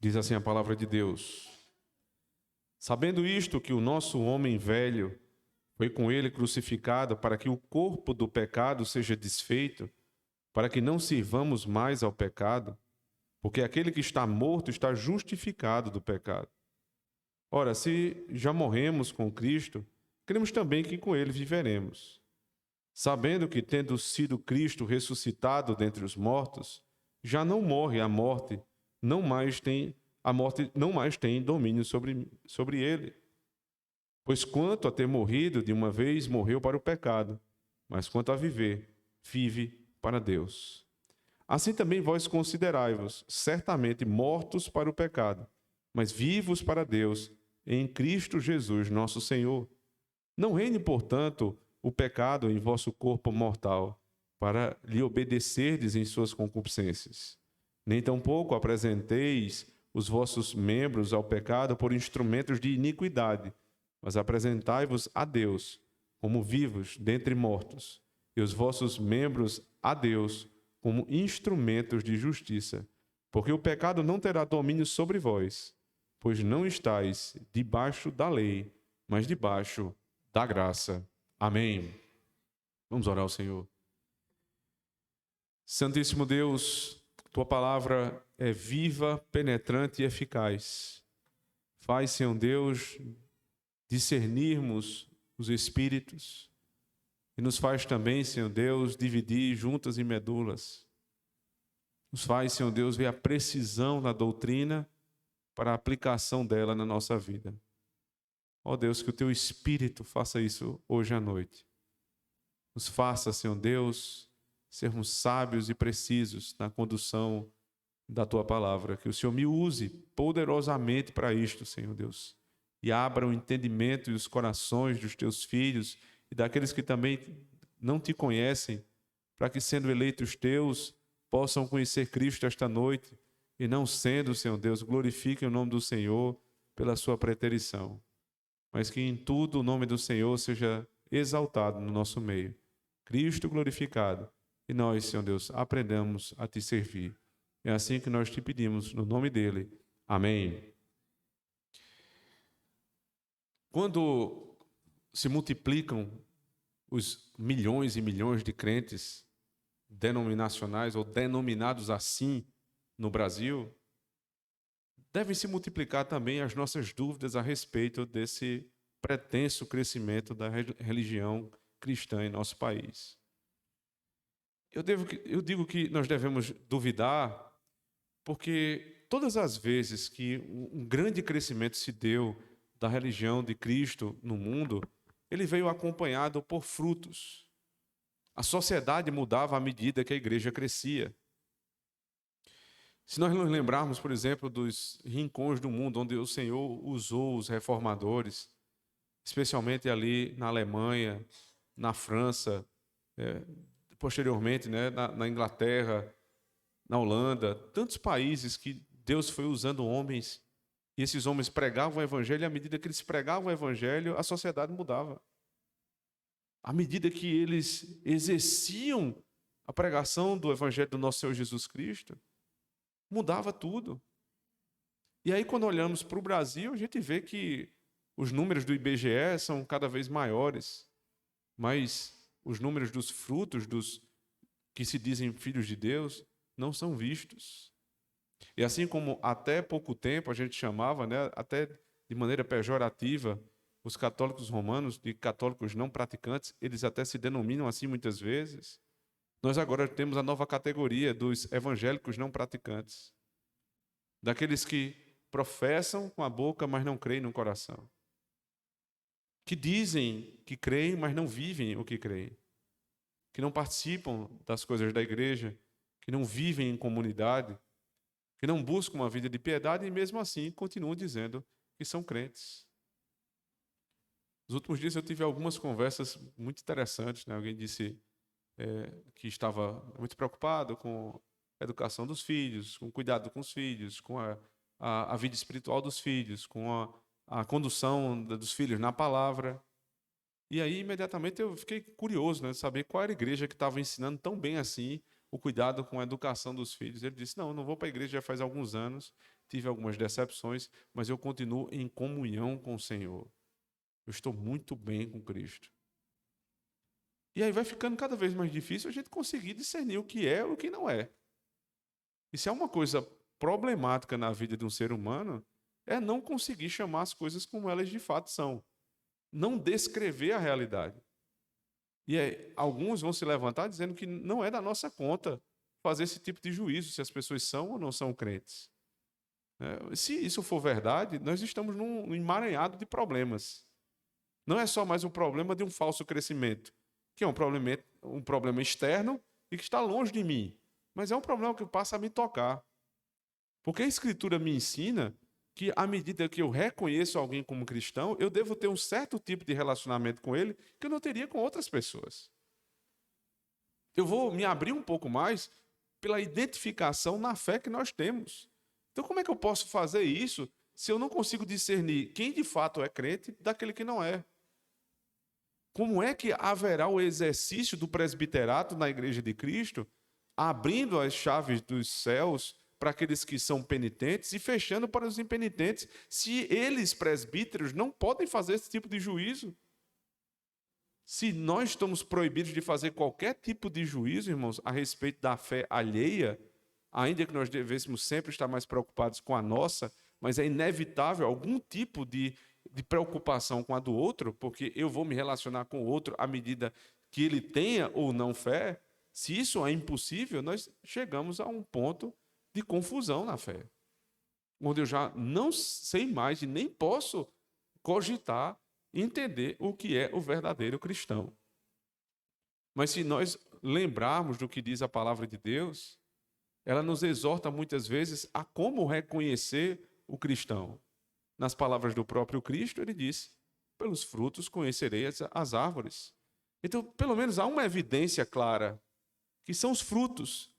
Diz assim a palavra de Deus: sabendo isto, que o nosso homem velho foi com ele crucificado, para que o corpo do pecado seja desfeito, para que não sirvamos mais ao pecado, porque aquele que está morto está justificado do pecado. Ora, se já morremos com Cristo, cremos também que com ele viveremos, sabendo que, tendo sido Cristo ressuscitado dentre os mortos, já não morre a morte não mais tem domínio sobre ele. Pois quanto a ter morrido de uma vez, morreu para o pecado, mas quanto a viver, vive para Deus. Assim também vós considerai-vos certamente mortos para o pecado, mas vivos para Deus em Cristo Jesus, nosso Senhor. Não reine, portanto, o pecado em vosso corpo mortal, para lhe obedecerdes em suas concupiscências. Nem tampouco apresenteis os vossos membros ao pecado por instrumentos de iniquidade, mas apresentai-vos a Deus como vivos dentre mortos, e os vossos membros a Deus como instrumentos de justiça. Porque o pecado não terá domínio sobre vós, pois não estáis debaixo da lei, mas debaixo da graça. Amém. Vamos orar ao Senhor. Santíssimo Deus, tua palavra é viva, penetrante e eficaz. Faz, Senhor Deus, discernirmos os espíritos e nos faz também, Senhor Deus, dividir juntas e medulas. Nos faz, Senhor Deus, ver a precisão da doutrina para a aplicação dela na nossa vida. Ó Deus, que o teu Espírito faça isso hoje à noite. Nos faça, Senhor Deus, sermos sábios e precisos na condução da tua palavra. Que o Senhor me use poderosamente para isto, Senhor Deus. E abra o entendimento e os corações dos teus filhos e daqueles que também não te conhecem, para que, sendo eleitos teus, possam conhecer Cristo esta noite e, não sendo, Senhor Deus, glorifiquem o nome do Senhor pela sua preterição. Mas que em tudo o nome do Senhor seja exaltado no nosso meio. Cristo glorificado. E nós, Senhor Deus, aprendamos a te servir. É assim que nós te pedimos, no nome dele. Amém. Quando se multiplicam os milhões e milhões de crentes denominacionais ou denominados assim no Brasil, devem se multiplicar também as nossas dúvidas a respeito desse pretenso crescimento da religião cristã em nosso país. Eu digo que nós devemos duvidar porque todas as vezes que um grande crescimento se deu da religião de Cristo no mundo, ele veio acompanhado por frutos. A sociedade mudava à medida que a igreja crescia. Se nós nos lembrarmos, por exemplo, dos rincões do mundo onde o Senhor usou os reformadores, especialmente ali na Alemanha, na França, posteriormente, né, na Inglaterra, na Holanda, tantos países que Deus foi usando homens, e esses homens pregavam o evangelho, e à medida que eles pregavam o evangelho, a sociedade mudava. À medida que eles exerciam a pregação do evangelho do nosso Senhor Jesus Cristo, mudava tudo. E aí, quando olhamos para o Brasil, a gente vê que os números do IBGE são cada vez maiores, mas os números dos frutos dos que se dizem filhos de Deus não são vistos. E assim como até pouco tempo a gente chamava, né, até de maneira pejorativa, os católicos romanos de católicos não praticantes, eles até se denominam assim muitas vezes. Nós agora temos a nova categoria dos evangélicos não praticantes, daqueles que professam com a boca, mas não creem no coração, que dizem que creem, mas não vivem o que creem, que não participam das coisas da igreja, que não vivem em comunidade, que não buscam uma vida de piedade e mesmo assim continuam dizendo que são crentes. Nos últimos dias eu tive algumas conversas muito interessantes, né? Alguém disse que estava muito preocupado com a educação dos filhos, com o cuidado com os filhos, com a vida espiritual dos filhos, com a condução dos filhos na palavra. E aí, imediatamente, eu fiquei curioso, né, de saber qual era a igreja que estava ensinando tão bem assim o cuidado com a educação dos filhos. Ele disse, não, eu não vou para a igreja já faz alguns anos, tive algumas decepções, mas eu continuo em comunhão com o Senhor. Eu estou muito bem com Cristo. E aí vai ficando cada vez mais difícil a gente conseguir discernir o que é e o que não é. E se há uma coisa problemática na vida de um ser humano, é não conseguir chamar as coisas como elas de fato são. Não descrever a realidade. E aí, alguns vão se levantar dizendo que não é da nossa conta fazer esse tipo de juízo, se as pessoas são ou não são crentes. Se isso for verdade, nós estamos num emaranhado de problemas. Não é só mais um problema de um falso crescimento, que é um problema externo e que está longe de mim, mas é um problema que passa a me tocar. Porque a Escritura me ensina que, à medida que eu reconheço alguém como cristão, eu devo ter um certo tipo de relacionamento com ele que eu não teria com outras pessoas. Eu vou me abrir um pouco mais pela identificação na fé que nós temos. Então, como é que eu posso fazer isso se eu não consigo discernir quem de fato é crente daquele que não é? Como é que haverá o exercício do presbiterato na Igreja de Cristo, abrindo as chaves dos céus para aqueles que são penitentes e fechando para os impenitentes, se eles, presbíteros, não podem fazer esse tipo de juízo? Se nós estamos proibidos de fazer qualquer tipo de juízo, irmãos, a respeito da fé alheia, ainda que nós devêssemos sempre estar mais preocupados com a nossa, mas é inevitável algum tipo de preocupação com a do outro, porque eu vou me relacionar com o outro à medida que ele tenha ou não fé. Se isso é impossível, nós chegamos a um ponto de confusão na fé, onde eu já não sei mais e nem posso cogitar entender o que é o verdadeiro cristão. Mas se nós lembrarmos do que diz a palavra de Deus, ela nos exorta muitas vezes a como reconhecer o cristão. Nas palavras do próprio Cristo, ele disse, pelos frutos conhecerei as árvores. Então, pelo menos há uma evidência clara, que são os frutos.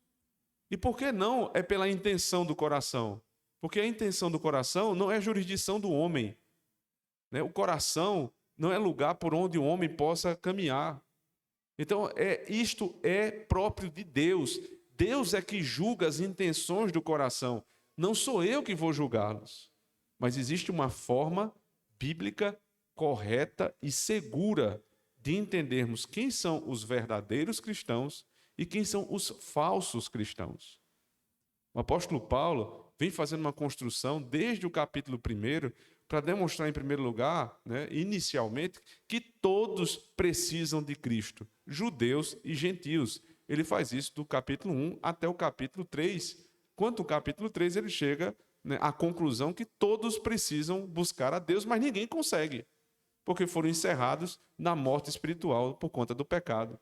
E por que não é pela intenção do coração? Porque a intenção do coração não é jurisdição do homem. O coração não é lugar por onde o homem possa caminhar. Então, isto é próprio de Deus. Deus é que julga as intenções do coração. Não sou eu que vou julgá-los. Mas existe uma forma bíblica correta e segura de entendermos quem são os verdadeiros cristãos e quem são os falsos cristãos. O apóstolo Paulo vem fazendo uma construção desde o capítulo 1 para demonstrar, em primeiro lugar, inicialmente, que todos precisam de Cristo, judeus e gentios. Ele faz isso do capítulo 1 até o capítulo 3. Quanto ao capítulo 3, ele chega à conclusão que todos precisam buscar a Deus, mas ninguém consegue, porque foram encerrados na morte espiritual por conta do pecado.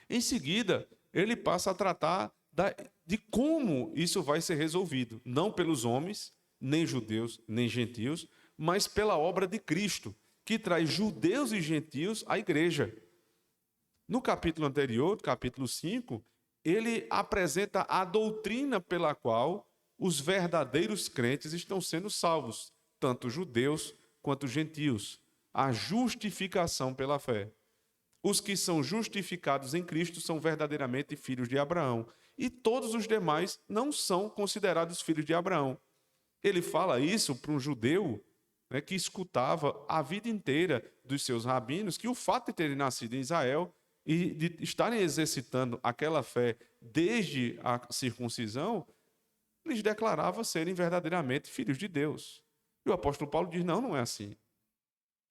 Em seguida, ele passa a tratar de como isso vai ser resolvido, não pelos homens, nem judeus, nem gentios, mas pela obra de Cristo, que traz judeus e gentios à igreja. No capítulo anterior, capítulo 5, ele apresenta a doutrina pela qual os verdadeiros crentes estão sendo salvos, tanto judeus quanto gentios. A justificação pela fé. Os que são justificados em Cristo são verdadeiramente filhos de Abraão. E todos os demais não são considerados filhos de Abraão. Ele fala isso para um judeu que escutava a vida inteira dos seus rabinos que o fato de terem nascido em Israel e de estarem exercitando aquela fé desde a circuncisão, lhes declarava serem verdadeiramente filhos de Deus. E o apóstolo Paulo diz, não, não é assim.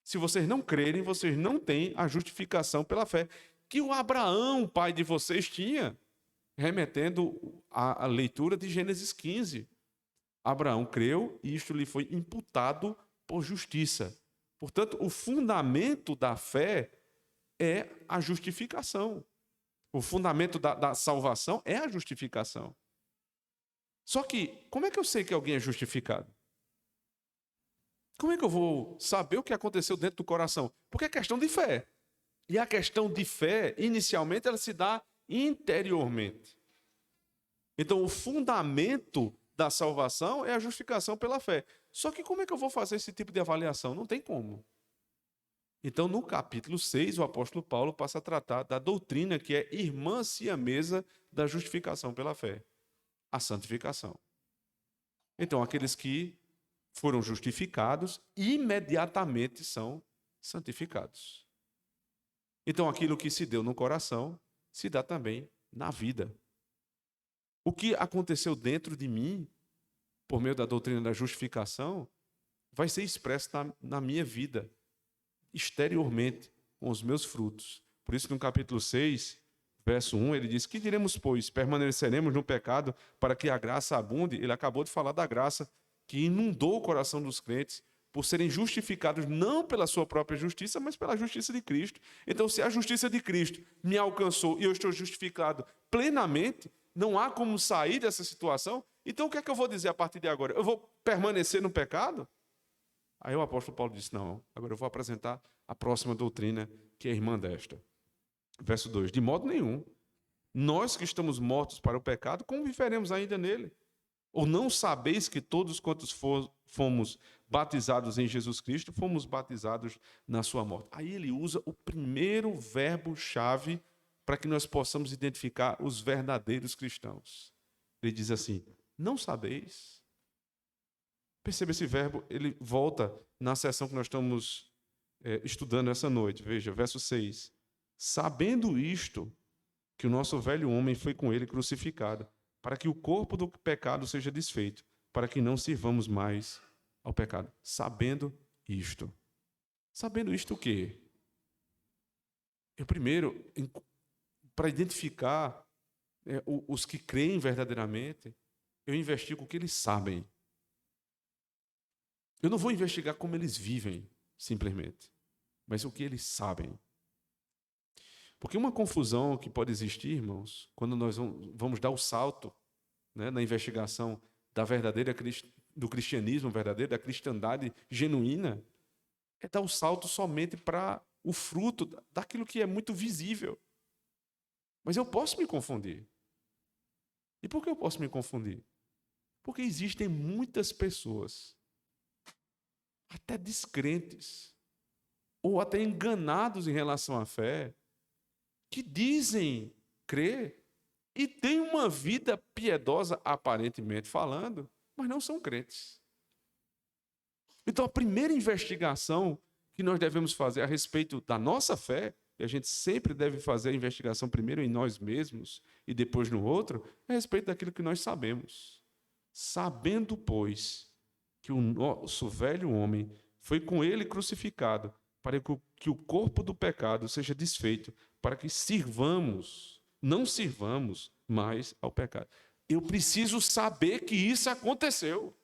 Se vocês não crerem, vocês não têm a justificação pela fé que o Abraão, pai de vocês, tinha, remetendo à leitura de Gênesis 15. Abraão creu e isto lhe foi imputado por justiça. Portanto, o fundamento da fé é a justificação. O fundamento da salvação é a justificação. Só que, como é que eu sei que alguém é justificado? Como é que eu vou saber o que aconteceu dentro do coração? Porque é questão de fé. E a questão de fé, inicialmente, ela se dá interiormente. Então, o fundamento da salvação é a justificação pela fé. Só que como é que eu vou fazer esse tipo de avaliação? Não tem como. Então, no capítulo 6, o apóstolo Paulo passa a tratar da doutrina que é irmã siamesa da justificação pela fé, a santificação. Então, aqueles que foram justificados, imediatamente são santificados. Então, aquilo que se deu no coração, se dá também na vida. O que aconteceu dentro de mim, por meio da doutrina da justificação, vai ser expresso na minha vida, exteriormente, com os meus frutos. Por isso, no capítulo 6, verso 1, ele diz: que diremos, pois? Permaneceremos no pecado para que a graça abunde? Ele acabou de falar da graça que inundou o coração dos crentes por serem justificados não pela sua própria justiça, mas pela justiça de Cristo. Então, se a justiça de Cristo me alcançou e eu estou justificado plenamente, não há como sair dessa situação. Então, o que é que eu vou dizer a partir de agora? Eu vou permanecer no pecado? Aí o apóstolo Paulo disse: não, agora eu vou apresentar a próxima doutrina, que é irmã desta. Verso 2: de modo nenhum, nós que estamos mortos para o pecado, como viveremos ainda nele? Ou não sabeis que todos quantos fomos batizados em Jesus Cristo, fomos batizados na sua morte? Aí ele usa o primeiro verbo-chave para que nós possamos identificar os verdadeiros cristãos. Ele diz assim: não sabeis? Perceba esse verbo, ele volta na seção que nós estamos estudando essa noite. Veja, verso 6. Sabendo isto, que o nosso velho homem foi com ele crucificado, para que o corpo do pecado seja desfeito, para que não sirvamos mais ao pecado. Sabendo isto. Sabendo isto o quê? Eu primeiro, para identificar os que creem verdadeiramente, eu investigo o que eles sabem. Eu não vou investigar como eles vivem, simplesmente, mas o que eles sabem. Porque uma confusão que pode existir, irmãos, quando nós vamos dar o salto, né, na investigação do cristianismo verdadeiro, da cristandade genuína, é dar o salto somente para o fruto daquilo que é muito visível. Mas eu posso me confundir. E por que eu posso me confundir? Porque existem muitas pessoas, até descrentes, ou até enganados em relação à fé, que dizem crer e têm uma vida piedosa, aparentemente falando, mas não são crentes. Então, a primeira investigação que nós devemos fazer a respeito da nossa fé, e a gente sempre deve fazer a investigação primeiro em nós mesmos e depois no outro, é a respeito daquilo que nós sabemos. Sabendo, pois, que o nosso velho homem foi com ele crucificado, para que o corpo do pecado seja desfeito, para que não sirvamos mais ao pecado. Eu preciso saber que isso aconteceu.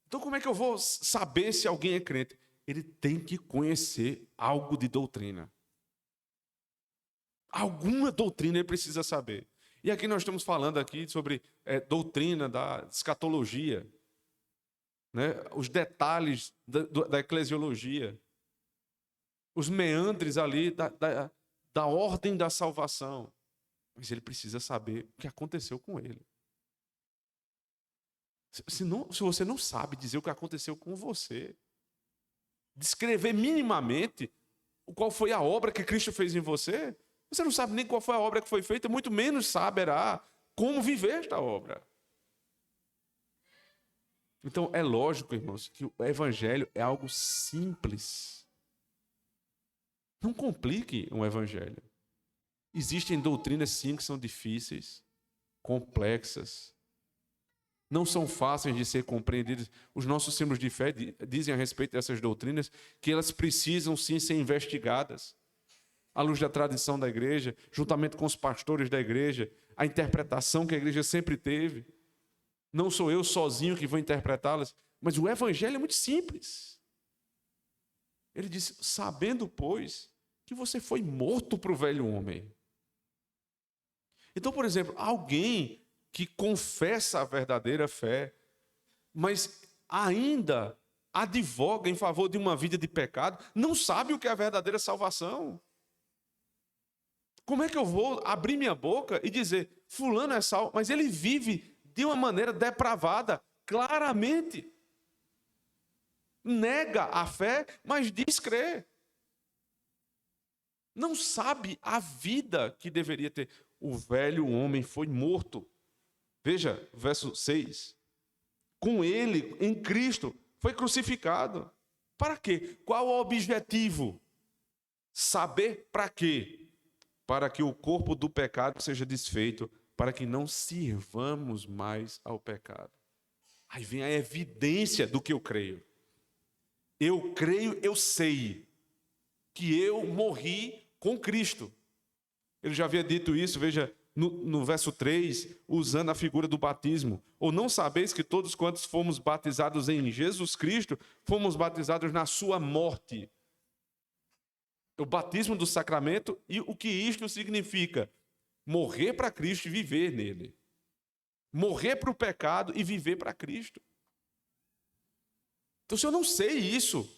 Então, como é que eu vou saber se alguém é crente? Ele tem que conhecer algo de doutrina. Alguma doutrina ele precisa saber. E aqui nós estamos falando aqui sobre doutrina da escatologia, né? Os detalhes da eclesiologia, os meandres ali da ordem da salvação. Mas ele precisa saber o que aconteceu com ele. Se você não sabe dizer o que aconteceu com você, descrever minimamente qual foi a obra que Cristo fez em você, você não sabe nem qual foi a obra que foi feita, muito menos saberá como viver esta obra. Então, é lógico, irmãos, que o evangelho é algo simples. Não complique um evangelho. Existem doutrinas, sim, que são difíceis, complexas, não são fáceis de ser compreendidas. Os nossos símbolos de fé dizem a respeito dessas doutrinas que elas precisam, sim, ser investigadas à luz da tradição da igreja, juntamente com os pastores da igreja, a interpretação que a igreja sempre teve. Não sou eu sozinho que vou interpretá-las, mas o evangelho é muito simples. Ele diz: sabendo, pois, que você foi morto para o velho homem. Então, por exemplo, alguém que confessa a verdadeira fé, mas ainda advoga em favor de uma vida de pecado, não sabe o que é a verdadeira salvação. Como é que eu vou abrir minha boca e dizer, fulano é salvo, mas ele vive de uma maneira depravada, claramente? nega a fé, mas diz crer. Não sabe a vida que deveria ter. O velho homem foi morto. Veja, verso 6. Com ele, em Cristo, foi crucificado. Para quê? Qual o objetivo? Saber para quê? Para que o corpo do pecado seja desfeito, para que não sirvamos mais ao pecado. Aí vem a evidência do que eu creio. Eu creio, eu sei que eu morri com Cristo. Ele já havia dito isso, veja, no verso 3, usando a figura do batismo. Ou não sabeis que todos quantos fomos batizados em Jesus Cristo, fomos batizados na sua morte. O batismo do sacramento, e o que isto significa? Morrer para Cristo e viver nele. Morrer para o pecado e viver para Cristo. Então, se eu não sei isso,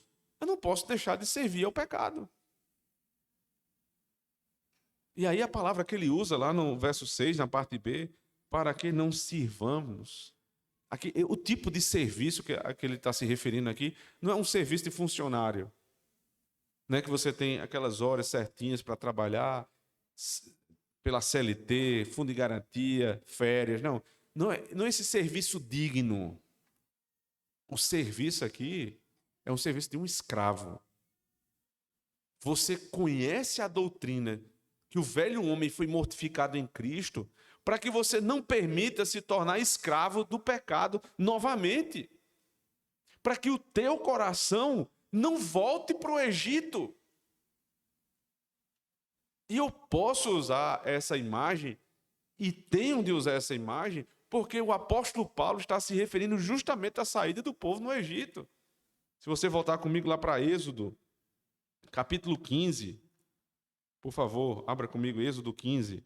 eu não posso deixar de servir ao pecado. E aí a palavra que ele usa lá no verso 6, na parte B, para que não sirvamos. Aqui, o tipo de serviço a que ele está se referindo aqui não é um serviço de funcionário. Não é que você tem aquelas horas certinhas para trabalhar, pela CLT, fundo de garantia, férias. Não é esse serviço digno. O serviço aqui é um serviço de um escravo. Você conhece a doutrina que o velho homem foi mortificado em Cristo, para que você não permita se tornar escravo do pecado novamente. Para que o teu coração não volte para o Egito. E eu posso usar essa imagem, e tenho de usar essa imagem, porque o apóstolo Paulo está se referindo justamente à saída do povo no Egito. Se você voltar comigo lá para Êxodo, capítulo 15, por favor, abra comigo Êxodo 15.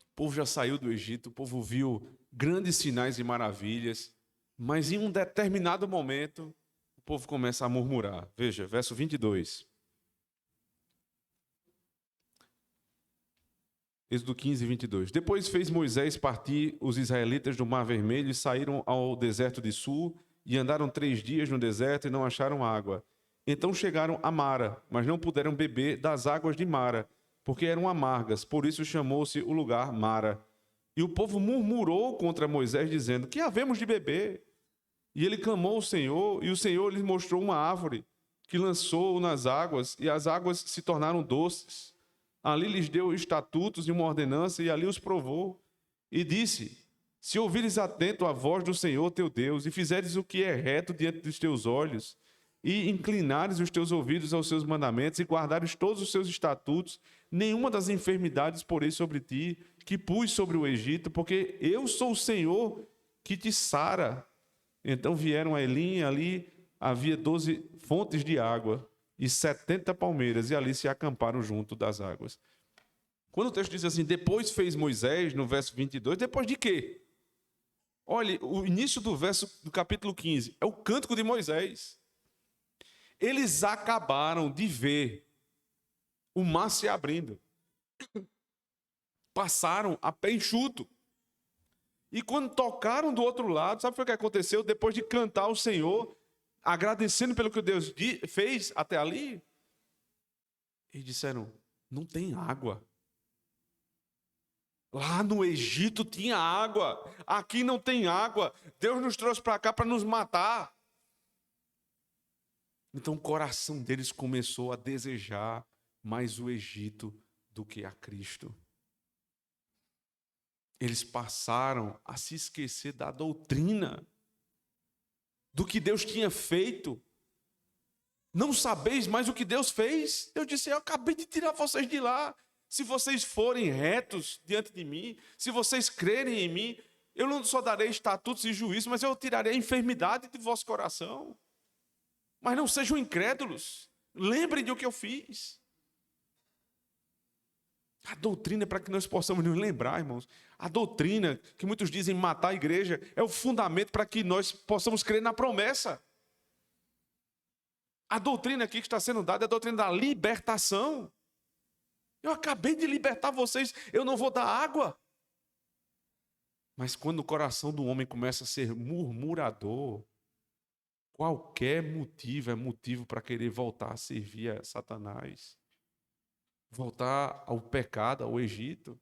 O povo já saiu do Egito, o povo viu grandes sinais e maravilhas, mas em um determinado momento, o povo começa a murmurar. Veja, verso 22. Êxodo 15, 22. Depois fez Moisés partir os israelitas do Mar Vermelho e saíram ao deserto de Sul e andaram 3 dias no deserto e não acharam água. Então chegaram a Mara, mas não puderam beber das águas de Mara, porque eram amargas, por isso chamou-se o lugar Mara. E o povo murmurou contra Moisés, dizendo: que havemos de beber? E ele clamou ao Senhor, e o Senhor lhes mostrou uma árvore, que lançou nas águas, e as águas se tornaram doces. Ali lhes deu estatutos e uma ordenança, e ali os provou. E disse: se ouvires atento a voz do Senhor teu Deus, e fizeres o que é reto diante dos teus olhos, e inclinares os teus ouvidos aos seus mandamentos, e guardares todos os seus estatutos, nenhuma das enfermidades porei sobre ti, que pus sobre o Egito, porque eu sou o Senhor que te sara. Então vieram a Elim, ali havia 12 fontes de água, e 70 palmeiras, e ali se acamparam junto das águas. Quando o texto diz assim, depois fez Moisés, no verso 22, depois de quê? Olha, o início do capítulo 15, é o cântico de Moisés. Eles acabaram de ver o mar se abrindo. Passaram a pé enxuto. E quando tocaram do outro lado, sabe o que aconteceu? Depois de cantar ao Senhor, agradecendo pelo que Deus fez até ali, eles disseram, não tem água. Lá no Egito tinha água, aqui não tem água. Deus nos trouxe para cá para nos matar. Então o coração deles começou a desejar mais o Egito do que a Cristo. Eles passaram a se esquecer da doutrina, do que Deus tinha feito. Não sabeis mais o que Deus fez? Eu disse, eu acabei de tirar vocês de lá. Se vocês forem retos diante de mim, se vocês crerem em mim, eu não só darei estatutos e juízos, mas eu tirarei a enfermidade de vosso coração. Mas não sejam incrédulos. Lembrem do que eu fiz. A doutrina é para que nós possamos nos lembrar, irmãos. A doutrina, que muitos dizem matar a igreja, é o fundamento para que nós possamos crer na promessa. A doutrina aqui que está sendo dada é a doutrina da libertação. Eu acabei de libertar vocês, eu não vou dar água. Mas quando o coração do homem começa a ser murmurador, qualquer motivo é motivo para querer voltar a servir a Satanás, voltar ao pecado, ao Egito.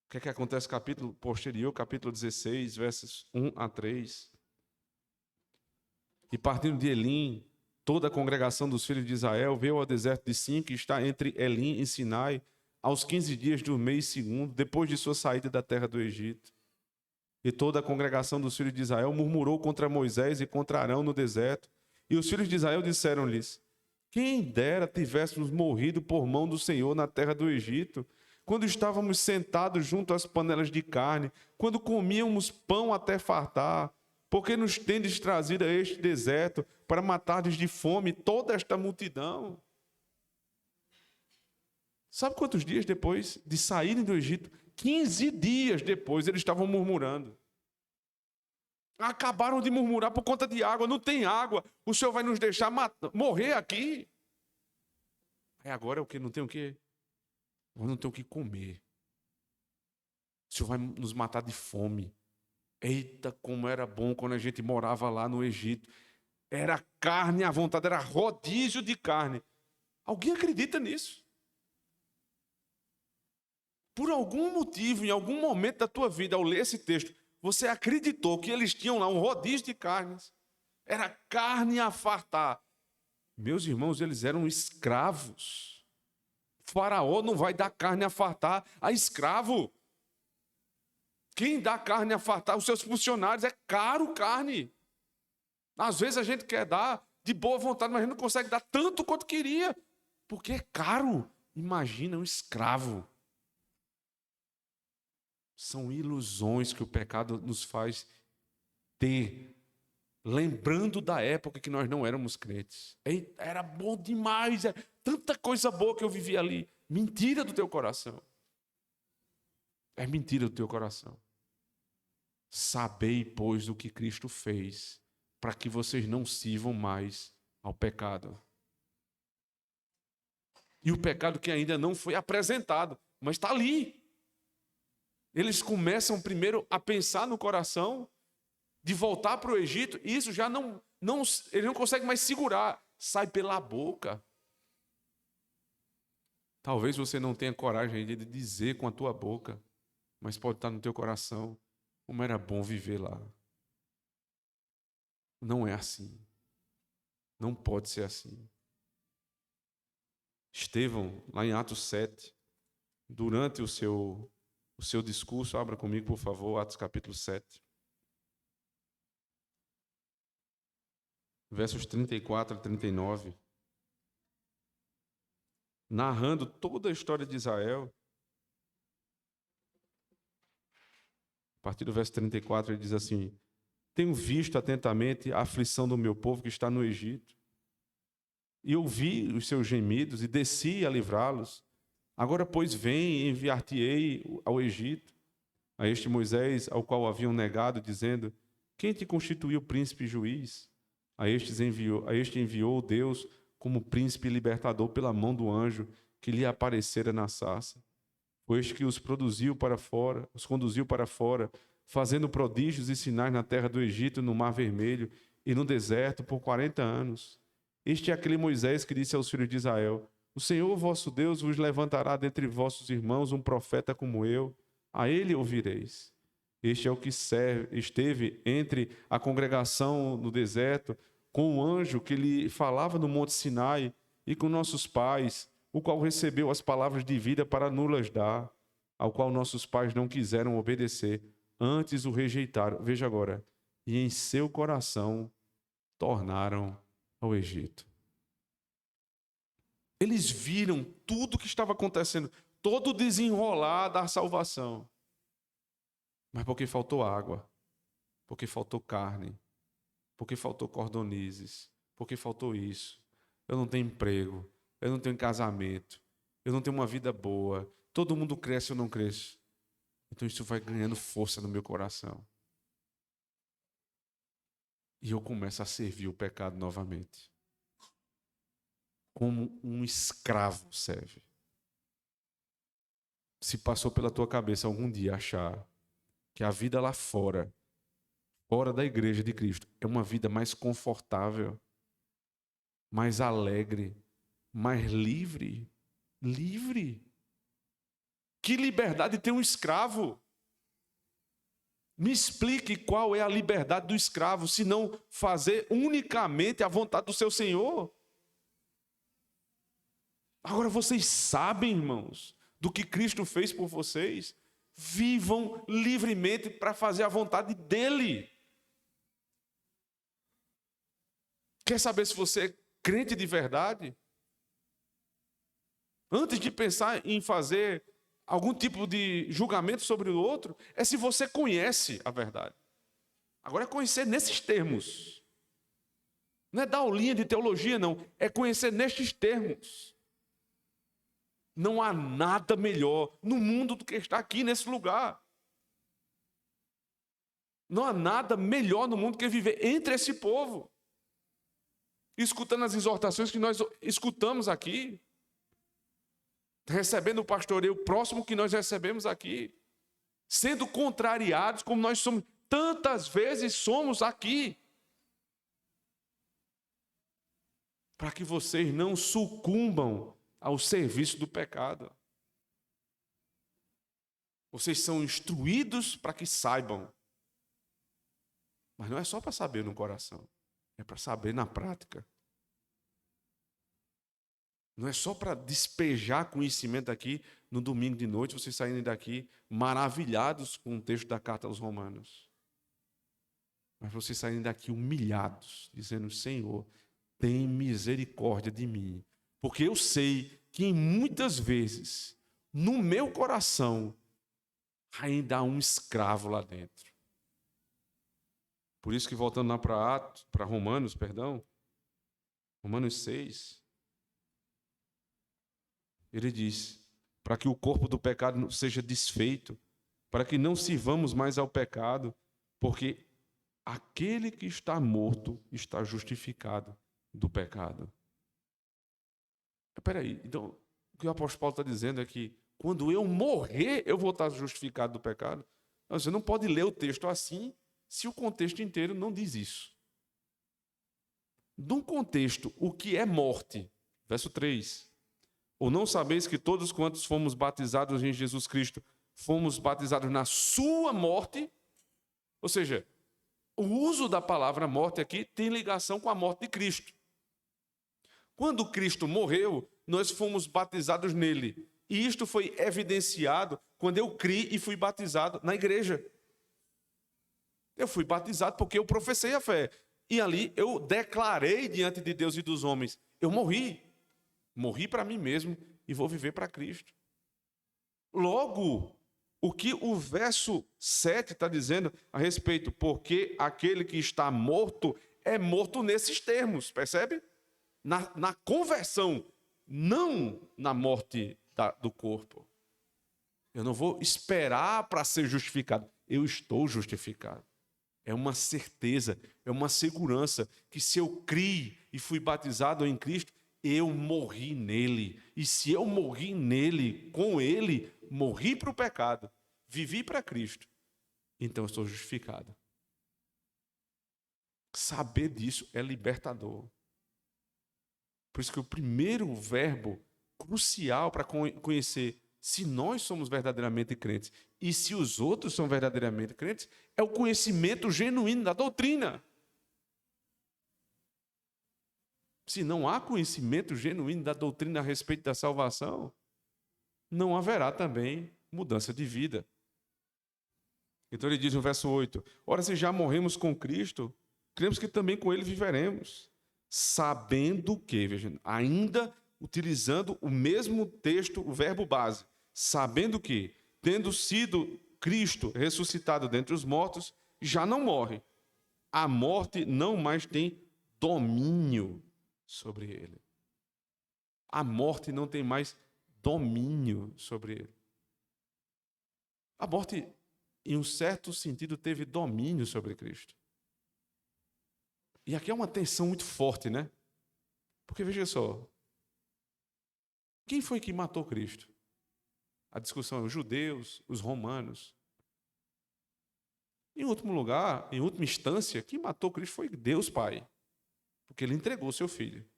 O que é que acontece no capítulo posterior, capítulo 16, versos 1 a 3? E partindo de Elim, toda a congregação dos filhos de Israel veio ao deserto de Sim, que está entre Elim e Sinai, aos 15 dias do mês segundo, depois de sua saída da terra do Egito. E toda a congregação dos filhos de Israel murmurou contra Moisés e contra Arão no deserto. E os filhos de Israel disseram-lhes: quem dera tivéssemos morrido por mão do Senhor na terra do Egito, quando estávamos sentados junto às panelas de carne, quando comíamos pão até fartar. Porque nos tendes trazido a este deserto para matardes de fome toda esta multidão? Sabe quantos dias depois de saírem do Egito? 15 dias depois eles estavam murmurando. Acabaram de murmurar por conta de água. Não tem água. O Senhor vai nos deixar morrer aqui. Aí agora é o quê? Não tem o quê? Agora não tem o que comer. O Senhor vai nos matar de fome. Eita, como era bom quando a gente morava lá no Egito. Era carne à vontade, era rodízio de carne. Alguém acredita nisso? Por algum motivo, em algum momento da tua vida, ao ler esse texto, você acreditou que eles tinham lá um rodízio de carnes. Era carne a fartar. Meus irmãos, eles eram escravos. O faraó não vai dar carne a fartar a escravo. Quem dá carne a fartar? Os seus funcionários. É caro carne. Às vezes a gente quer dar de boa vontade, mas a gente não consegue dar tanto quanto queria. Porque é caro. Imagina um escravo. São ilusões que o pecado nos faz ter. Lembrando da época que nós não éramos crentes. Era bom demais. Tanta coisa boa que eu vivi ali. Mentira do teu coração. É mentira do teu coração. Sabei, pois, o que Cristo fez, para que vocês não sirvam mais ao pecado. E o pecado que ainda não foi apresentado, mas está ali. Eles começam primeiro a pensar no coração de voltar para o Egito, e isso já não eles não conseguem mais segurar. Sai pela boca. Talvez você não tenha coragem de dizer com a tua boca, mas pode estar no teu coração. Como era bom viver lá. Não é assim. Não pode ser assim. Estevão, lá em Atos 7, durante o seu discurso, abra comigo, por favor, Atos capítulo 7. Versos 34 a 39. Narrando toda a história de Israel. A partir do verso 34, ele diz assim: tenho visto atentamente a aflição do meu povo que está no Egito, e ouvi os seus gemidos, e desci a livrá-los. Agora, pois, vem e enviar-te-ei ao Egito, a este Moisés, ao qual haviam negado, dizendo: quem te constituiu príncipe e juiz? A este enviou Deus como príncipe e libertador pela mão do anjo que lhe aparecera na sarça. Foi este que os conduziu para fora, fazendo prodígios e sinais na terra do Egito, no Mar Vermelho e no deserto por 40 anos. Este é aquele Moisés que disse aos filhos de Israel: o Senhor vosso Deus vos levantará dentre vossos irmãos um profeta como eu, a ele ouvireis. Este é o que esteve entre a congregação no deserto, com o anjo que lhe falava no monte Sinai, e com nossos pais, o qual recebeu as palavras de vida para nulas dar, ao qual nossos pais não quiseram obedecer, antes o rejeitaram. Veja agora, e em seu coração tornaram ao Egito. Eles viram tudo o que estava acontecendo, todo o desenrolar da salvação. Mas porque faltou água, porque faltou carne, porque faltou cordonizes, porque faltou isso. Eu não tenho emprego, eu não tenho casamento, eu não tenho uma vida boa, todo mundo cresce ou não cresce. Então isso vai ganhando força no meu coração. E eu começo a servir o pecado novamente. como um escravo serve. Se passou pela tua cabeça algum dia achar que a vida lá fora, fora da igreja de Cristo, é uma vida mais confortável, mais alegre, mais livre. Livre. Que liberdade tem um escravo? Me explique qual é a liberdade do escravo, se não fazer unicamente a vontade do seu Senhor. Agora vocês sabem, irmãos, do que Cristo fez por vocês. Vivam livremente para fazer a vontade dele. Quer saber se você é crente de verdade? Antes de pensar em fazer algum tipo de julgamento sobre o outro, é se você conhece a verdade. Agora é conhecer nesses termos. Não é dar aulinha de teologia, não. É conhecer nestes termos. Não há nada melhor no mundo do que estar aqui nesse lugar. Não há nada melhor no mundo que viver entre esse povo. Escutando as exortações que nós escutamos aqui. Recebendo o pastoreio próximo que nós recebemos aqui. Sendo contrariados como nós somos, tantas vezes somos aqui. Para que vocês não sucumbam ao serviço do pecado. Vocês são instruídos para que saibam. Mas não é só para saber no coração. É para saber na prática. Não é só para despejar conhecimento aqui no domingo de noite, vocês saírem daqui maravilhados com o texto da carta aos Romanos. Mas vocês saírem daqui humilhados, dizendo: Senhor, tem misericórdia de mim. Porque eu sei que muitas vezes, no meu coração, ainda há um escravo lá dentro. Por isso que, voltando lá para Romanos, Romanos 6, ele diz: para que o corpo do pecado seja desfeito, para que não sirvamos mais ao pecado, porque aquele que está morto está justificado do pecado. Espera aí, então, o que o apóstolo Paulo está dizendo é que quando eu morrer, eu vou estar justificado do pecado? Não, você não pode ler o texto assim, se o contexto inteiro não diz isso. Num contexto, o que é morte? Verso 3. Ou não sabeis que todos quantos fomos batizados em Jesus Cristo, fomos batizados na sua morte? Ou seja, o uso da palavra morte aqui tem ligação com a morte de Cristo. Quando Cristo morreu, nós fomos batizados nele. E isto foi evidenciado quando eu criei e fui batizado na igreja. Eu fui batizado porque eu professei a fé. E ali eu declarei diante de Deus e dos homens: eu morri. Morri para mim mesmo e vou viver para Cristo. Logo, o que o verso 7 está dizendo a respeito, porque aquele que está morto é morto nesses termos, percebe? Na conversão, não na morte do corpo. Eu não vou esperar para ser justificado. Eu estou justificado. É uma certeza, é uma segurança que se eu criei e fui batizado em Cristo, eu morri nele. E se eu morri nele, com ele, morri para o pecado, vivi para Cristo, então eu estou justificado. Saber disso é libertador. Por isso que o primeiro verbo crucial para conhecer se nós somos verdadeiramente crentes e se os outros são verdadeiramente crentes é o conhecimento genuíno da doutrina. Se não há conhecimento genuíno da doutrina a respeito da salvação, não haverá também mudança de vida. Então ele diz no verso 8: ora, se já morremos com Cristo, cremos que também com ele viveremos. Sabendo que, veja, ainda utilizando o mesmo texto, o verbo base, sabendo que, tendo sido Cristo ressuscitado dentre os mortos, já não morre. A morte não mais tem domínio sobre ele. A morte não tem mais domínio sobre ele. A morte, em um certo sentido, teve domínio sobre Cristo. E aqui é uma tensão muito forte, né? Porque, veja só, Quem foi que matou Cristo? A discussão é os judeus, os romanos. Em último lugar, em última instância, quem matou Cristo foi Deus Pai, porque ele entregou seu filho.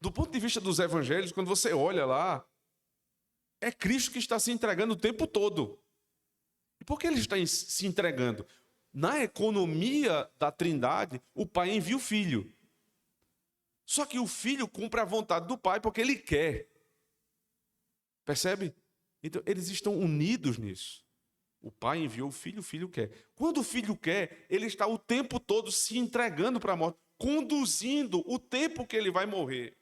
Do ponto de vista dos evangelhos, quando você olha lá, é Cristo que está se entregando o tempo todo. E por que ele está se entregando? Na economia da Trindade, o Pai envia o Filho. Só que o Filho cumpre a vontade do Pai porque ele quer. Percebe? Então, eles estão unidos nisso. O Pai enviou o Filho quer. Quando o Filho quer, ele está o tempo todo se entregando para a morte, conduzindo o tempo que ele vai morrer.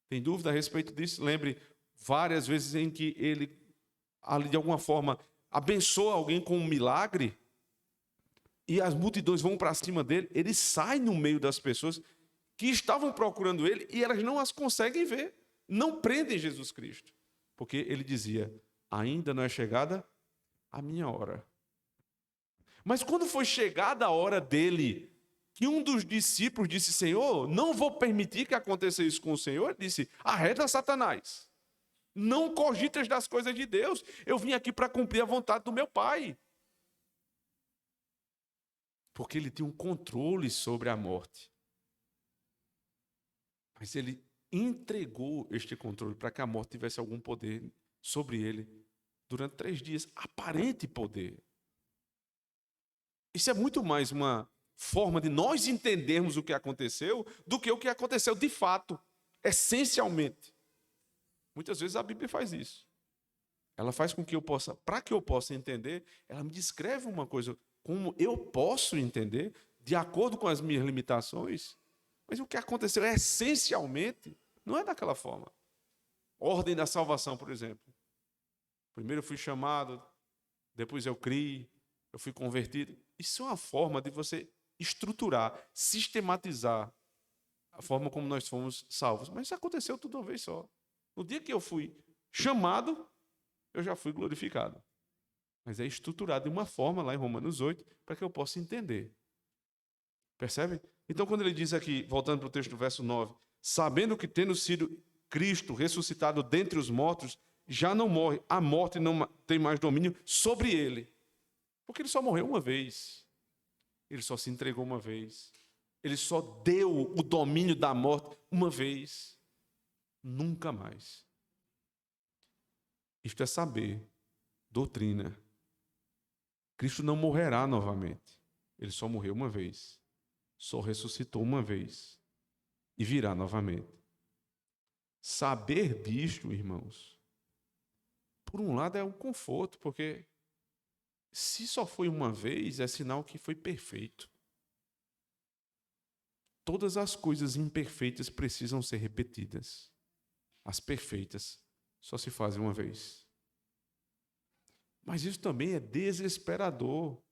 Tem dúvida a respeito disso? Lembre várias vezes em que ele, ali de alguma forma, abençoa alguém com um milagre e as multidões vão para cima dele, ele sai no meio das pessoas que estavam procurando ele e elas não as conseguem ver, não prendem Jesus Cristo, porque ele dizia, ainda não é chegada a minha hora. Mas quando foi chegada a hora dele, que um dos discípulos disse, Senhor, não vou permitir que aconteça isso com o Senhor, ele disse, arreda Satanás, não cogitas das coisas de Deus, eu vim aqui para cumprir a vontade do meu Pai. Porque ele tinha um controle sobre a morte. Mas ele entregou este controle para que a morte tivesse algum poder sobre ele durante 3 dias. Aparente poder. Isso é muito mais uma forma de nós entendermos o que aconteceu do que o que aconteceu de fato, essencialmente. Muitas vezes a Bíblia faz isso. Ela faz com que eu possa, para que eu possa entender, ela me descreve uma coisa como eu posso entender, de acordo com as minhas limitações, mas o que aconteceu essencialmente não é daquela forma. Ordem da salvação, por exemplo. Primeiro eu fui chamado, depois eu criei, eu fui convertido. Isso é uma forma de você estruturar, sistematizar a forma como nós fomos salvos. Mas isso aconteceu tudo uma vez só. No dia que eu fui chamado, eu já fui glorificado. Mas é estruturado de uma forma, lá em Romanos 8, para que eu possa entender. Percebe? Então, quando ele diz aqui, voltando para o texto do verso 9, sabendo que tendo sido Cristo ressuscitado dentre os mortos, já não morre, a morte não tem mais domínio sobre ele. Porque ele só morreu uma vez. Ele só se entregou uma vez. Ele só deu o domínio da morte uma vez. Nunca mais. Isto é saber, doutrina. Cristo não morrerá novamente. Ele só morreu uma vez. Só ressuscitou uma vez. E virá novamente. Saber disto, irmãos, por um lado é um conforto, porque se só foi uma vez, é sinal que foi perfeito. Todas as coisas imperfeitas precisam ser repetidas. As perfeitas só se fazem uma vez. Mas isso também é desesperador.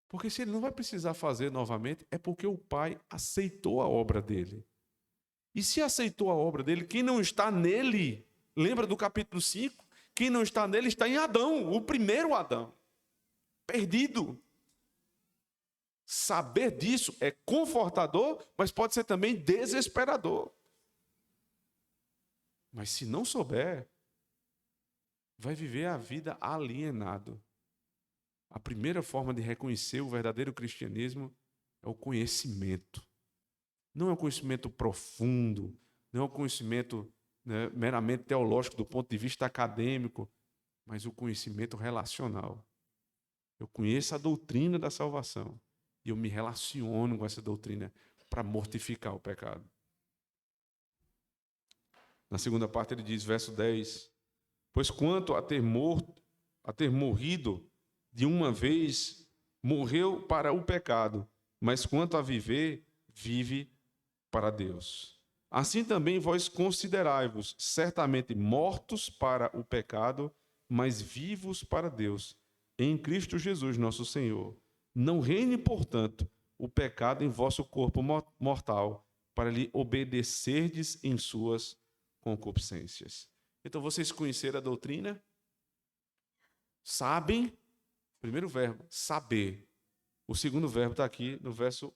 Porque se ele não vai precisar fazer novamente, é porque o Pai aceitou a obra dele. E se aceitou a obra dele, quem não está nele, lembra do capítulo 5? Quem não está nele está em Adão, o primeiro Adão. Perdido. Saber disso é confortador, mas pode ser também desesperador. Mas se não souber, vai viver a vida alienado. A primeira forma de reconhecer o verdadeiro cristianismo é o conhecimento. Não é um conhecimento profundo, não é um conhecimento, né, meramente teológico do ponto de vista acadêmico, mas o conhecimento relacional. Eu conheço a doutrina da salvação e eu me relaciono com essa doutrina para mortificar o pecado. Na segunda parte ele diz, verso 10, pois quanto a ter morrido de uma vez, morreu para o pecado, mas quanto a viver, vive para Deus. Assim também vós considerai-vos certamente mortos para o pecado, mas vivos para Deus, em Cristo Jesus nosso Senhor. Não reine, portanto, o pecado em vosso corpo mortal, para lhe obedecerdes em suas concupiscências. Então, vocês conheceram a doutrina? Sabem? Primeiro verbo, saber. O segundo verbo está aqui no verso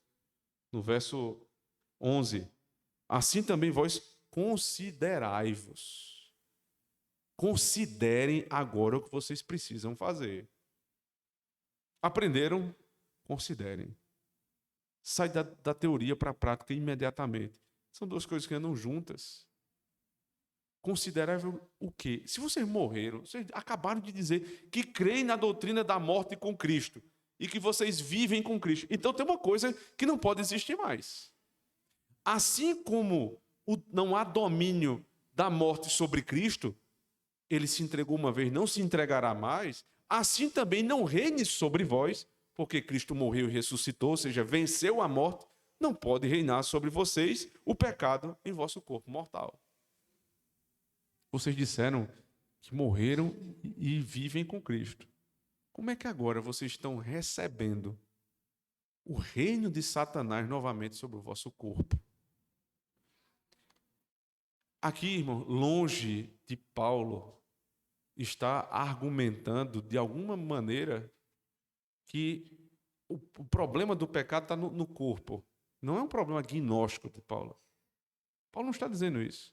11. Assim também vós considerai-vos. Considerem agora o que vocês precisam fazer. Aprenderam? Considerem. Sai da teoria para a prática imediatamente. São duas coisas que andam juntas. Considerável o quê? Se vocês morreram, vocês acabaram de dizer que creem na doutrina da morte com Cristo e que vocês vivem com Cristo. Então tem uma coisa que não pode existir mais. Assim como não há domínio da morte sobre Cristo, ele se entregou uma vez, não se entregará mais, assim também não reine sobre vós, porque Cristo morreu e ressuscitou, ou seja, venceu a morte, não pode reinar sobre vocês o pecado em vosso corpo mortal. Vocês disseram que morreram e vivem com Cristo. Como é que agora vocês estão recebendo o reino de Satanás novamente sobre o vosso corpo? Aqui, irmão, longe de Paulo estar argumentando de alguma maneira que o problema do pecado está no corpo. Não é um problema gnóstico de Paulo. Paulo não está dizendo isso.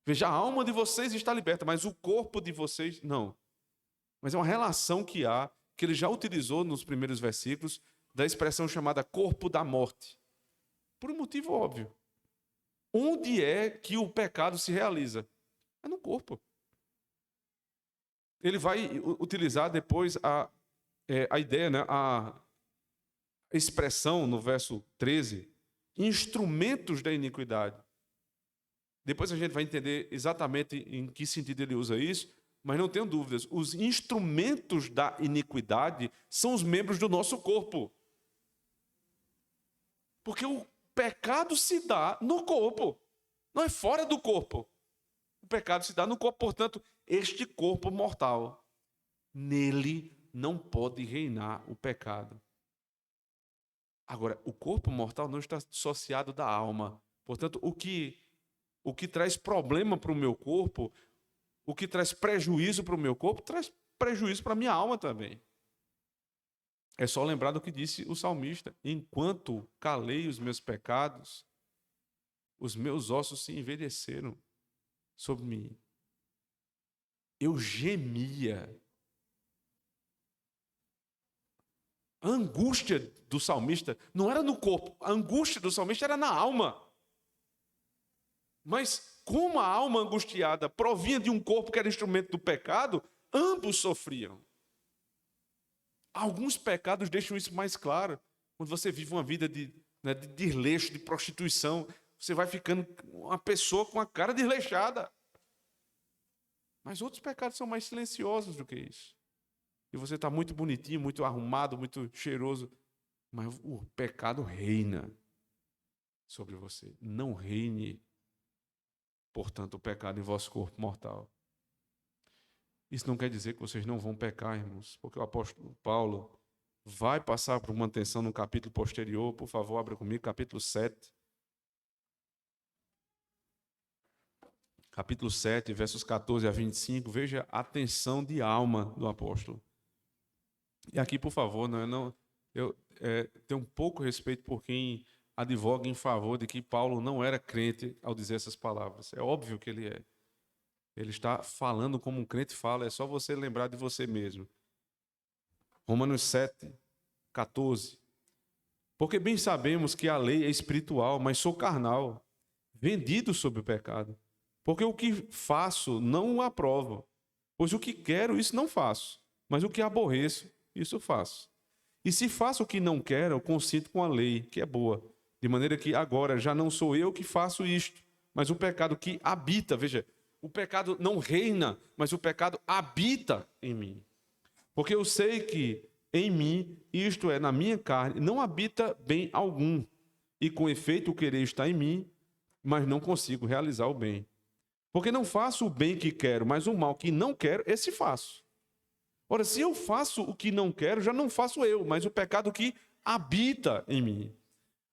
Veja, a alma de vocês está liberta, mas o corpo de vocês, não. Mas é uma relação que há, que ele já utilizou nos primeiros versículos, da expressão chamada corpo da morte. Por um motivo óbvio. Onde é que o pecado se realiza? É no corpo. Ele vai utilizar depois a ideia, né, a expressão no verso 13, instrumentos da iniquidade. Depois a gente vai entender exatamente em que sentido ele usa isso, mas não tenho dúvidas. Os instrumentos da iniquidade são os membros do nosso corpo. Porque o pecado se dá no corpo, não é fora do corpo. O pecado se dá no corpo, portanto, este corpo mortal, nele não pode reinar o pecado. Agora, o corpo mortal não está dissociado da alma. Portanto, o que traz problema para o meu corpo, o que traz prejuízo para o meu corpo, traz prejuízo para a minha alma também. É só lembrar do que disse o salmista: enquanto calei os meus pecados, os meus ossos se envelheceram sobre mim. Eu gemia. A angústia do salmista não era no corpo, a angústia do salmista era na alma. Mas como a alma angustiada provinha de um corpo que era instrumento do pecado, ambos sofriam. Alguns pecados deixam isso mais claro. Quando você vive uma vida de desleixo, de prostituição, você vai ficando uma pessoa com a cara desleixada. Mas outros pecados são mais silenciosos do que isso. E você está muito bonitinho, muito arrumado, muito cheiroso, mas o pecado reina sobre você. Não reine, portanto, o pecado em vosso corpo mortal. Isso não quer dizer que vocês não vão pecar, irmãos, porque o apóstolo Paulo vai passar por uma atenção no capítulo posterior. Por favor, abra comigo, capítulo 7. Capítulo 7, versos 14 a 25. Veja a tensão de alma do apóstolo. E aqui, por favor, eu tenho um pouco respeito por quem advoga em favor de que Paulo não era crente ao dizer essas palavras. É óbvio que ele é. Ele está falando como um crente fala, é só você lembrar de você mesmo. Romanos 7, 14. Porque bem sabemos que a lei é espiritual, mas sou carnal, vendido sob o pecado. Porque o que faço não o aprovo. Pois o que quero, isso não faço. Mas o que aborreço, isso faço. E se faço o que não quero, eu consinto com a lei, que é boa. De maneira que agora já não sou eu que faço isto, mas o pecado que habita. Veja, o pecado não reina, mas o pecado habita em mim. Porque eu sei que em mim, isto é, na minha carne, não habita bem algum. E com efeito o querer está em mim, mas não consigo realizar o bem. Porque não faço o bem que quero, mas o mal que não quero, esse faço. Ora, se eu faço o que não quero, já não faço eu, mas o pecado que habita em mim.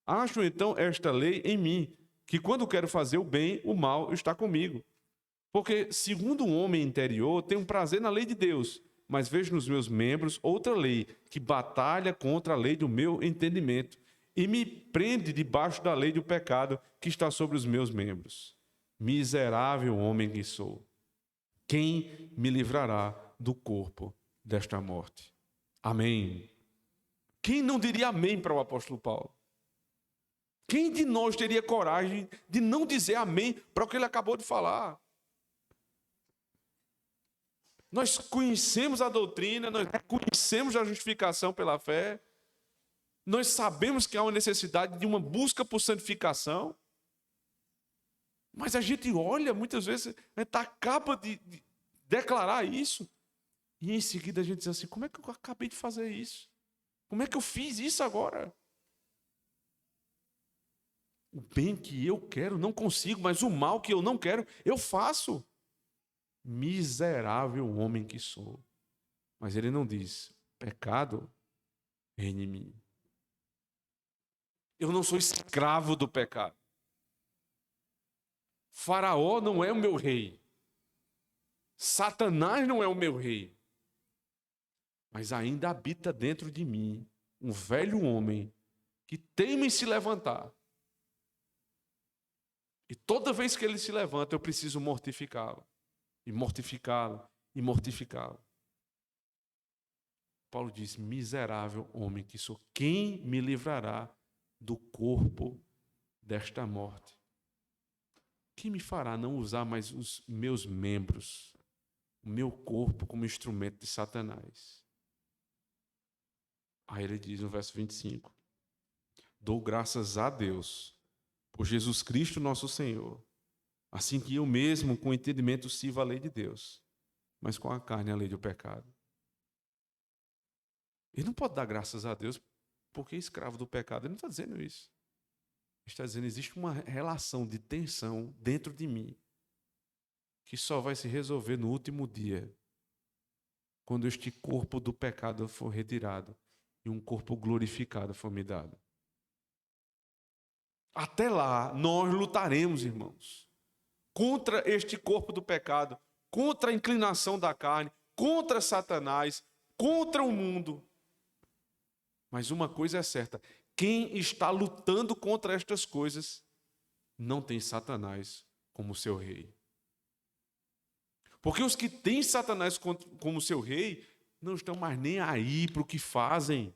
Acho então esta lei em mim, que quando quero fazer o bem, o mal está comigo. Porque, segundo um homem interior, tenho prazer na lei de Deus, mas vejo nos meus membros outra lei, que batalha contra a lei do meu entendimento, e me prende debaixo da lei do pecado que está sobre os meus membros. Miserável homem que sou, quem me livrará do corpo desta morte? Amém. Quem não diria amém para o apóstolo Paulo? Quem de nós teria coragem de não dizer amém para o que ele acabou de falar? Nós conhecemos a doutrina, nós conhecemos a justificação pela fé, nós sabemos que há uma necessidade de uma busca por santificação, mas a gente olha, muitas vezes, a gente acaba de declarar isso, e em seguida a gente diz assim: como é que eu acabei de fazer isso? Como é que eu fiz isso agora? O bem que eu quero não consigo, mas o mal que eu não quero, eu faço. Miserável homem que sou. Mas ele não diz: pecado reina em mim. Eu não sou escravo do pecado. Faraó não é o meu rei. Satanás não é o meu rei. Mas ainda habita dentro de mim um velho homem que teme em se levantar. E toda vez que ele se levanta, eu preciso mortificá-lo. E mortificá-lo. E mortificá-lo. Paulo diz: miserável homem que sou, quem me livrará do corpo desta morte? Quem me fará não usar mais os meus membros, o meu corpo como instrumento de Satanás? Aí ele diz no verso 25: dou graças a Deus por Jesus Cristo nosso Senhor, assim que eu mesmo com entendimento sirvo a lei de Deus, mas com a carne a lei do pecado. Ele não pode dar graças a Deus porque é escravo do pecado. Ele não está dizendo isso. Ele está dizendo: existe uma relação de tensão dentro de mim que só vai se resolver no último dia, quando este corpo do pecado for retirado e um corpo glorificado for me dado. Até lá, nós lutaremos, irmãos, contra este corpo do pecado, contra a inclinação da carne, contra Satanás, contra o mundo. Mas uma coisa é certa: quem está lutando contra estas coisas não tem Satanás como seu rei. Porque os que têm Satanás como seu rei não estão mais nem aí para o que fazem.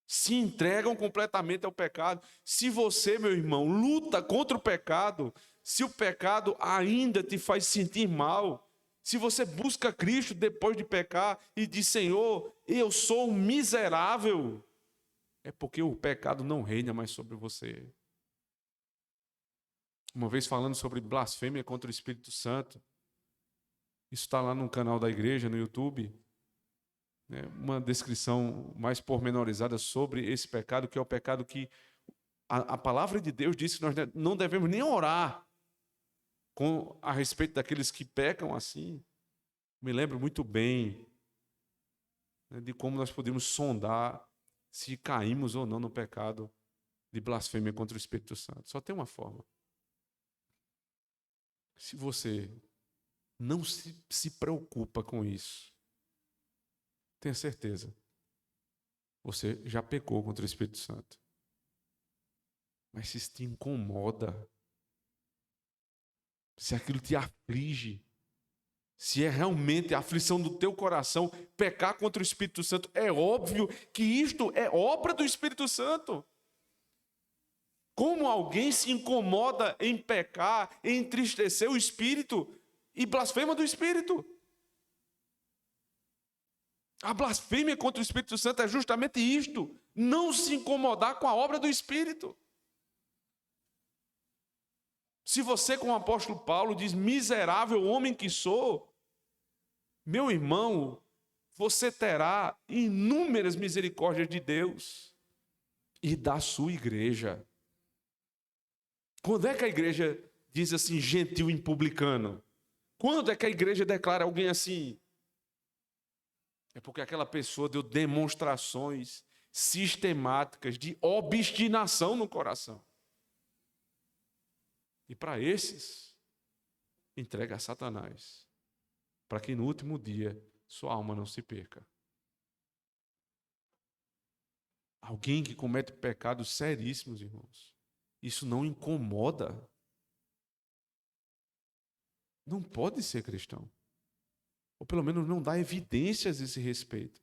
Se entregam completamente ao pecado. Se você, meu irmão, luta contra o pecado, se o pecado ainda te faz sentir mal, se você busca Cristo depois de pecar e diz: Senhor, eu sou um miserável, é porque o pecado não reina mais sobre você. Uma vez falando sobre blasfêmia contra o Espírito Santo, isso está lá no canal da igreja, no YouTube, né? Uma descrição mais pormenorizada sobre esse pecado, que é o pecado que a palavra de Deus diz que nós não devemos nem orar a respeito daqueles que pecam assim. Me lembro muito bem, né, de como nós podemos sondar se caímos ou não no pecado de blasfêmia contra o Espírito Santo. Só tem uma forma. Se você não se preocupa com isso, tenha certeza, você já pecou contra o Espírito Santo. Mas se isso te incomoda, se aquilo te aflige, se é realmente a aflição do teu coração pecar contra o Espírito Santo, é óbvio que isto é obra do Espírito Santo. Como alguém se incomoda em pecar, em entristecer o Espírito e blasfema do Espírito? A blasfêmia contra o Espírito Santo é justamente isto: não se incomodar com a obra do Espírito. Se você, como o apóstolo Paulo, diz: miserável homem que sou, meu irmão, você terá inúmeras misericórdias de Deus e da sua igreja. Quando é que a igreja diz assim, gentil e publicano? Quando é que a igreja declara alguém assim? É porque aquela pessoa deu demonstrações sistemáticas de obstinação no coração. E para esses, entrega a Satanás, para que no último dia sua alma não se perca. Alguém que comete pecados seríssimos, irmãos, isso não incomoda. não pode ser cristão. Ou pelo menos não dá evidências a esse respeito.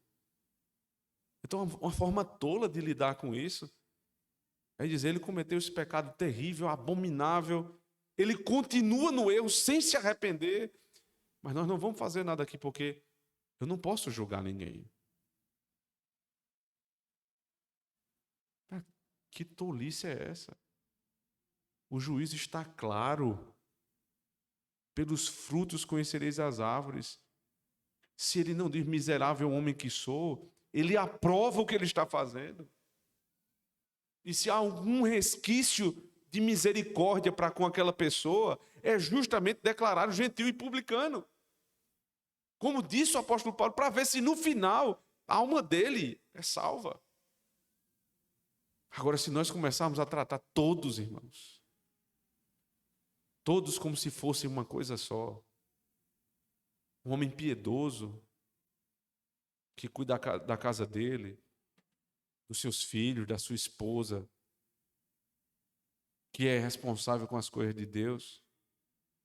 Então, uma forma tola de lidar com isso é dizer, ele cometeu esse pecado terrível, abominável, ele continua no erro sem se arrepender, mas nós não vamos fazer nada aqui porque eu não posso julgar ninguém. Que tolice é essa? O juízo está claro. Pelos frutos conhecereis as árvores. Se ele não diz miserável homem que sou, ele aprova o que ele está fazendo. E se há algum resquício de misericórdia para com aquela pessoa, é justamente declarar o gentil e publicano. Como disse o apóstolo Paulo, para ver se no final a alma dele é salva. Agora, se nós começarmos a tratar todos, irmãos, todos como se fossem uma coisa só, um homem piedoso, que cuida da casa dele, dos seus filhos, da sua esposa, que é responsável com as coisas de Deus,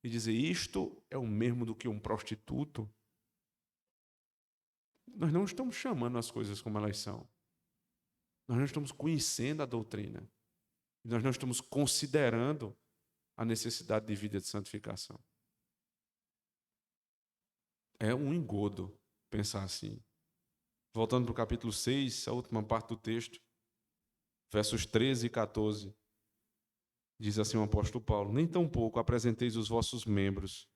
e dizer isto é o mesmo do que um prostituto, nós não estamos chamando as coisas como elas são. Nós não estamos conhecendo a doutrina. Nós não estamos considerando a necessidade de vida de santificação. É um engodo pensar assim. Voltando para o capítulo 6, a última parte do texto, versos 13 e 14, diz assim o apóstolo Paulo: nem tampouco apresenteis os vossos membros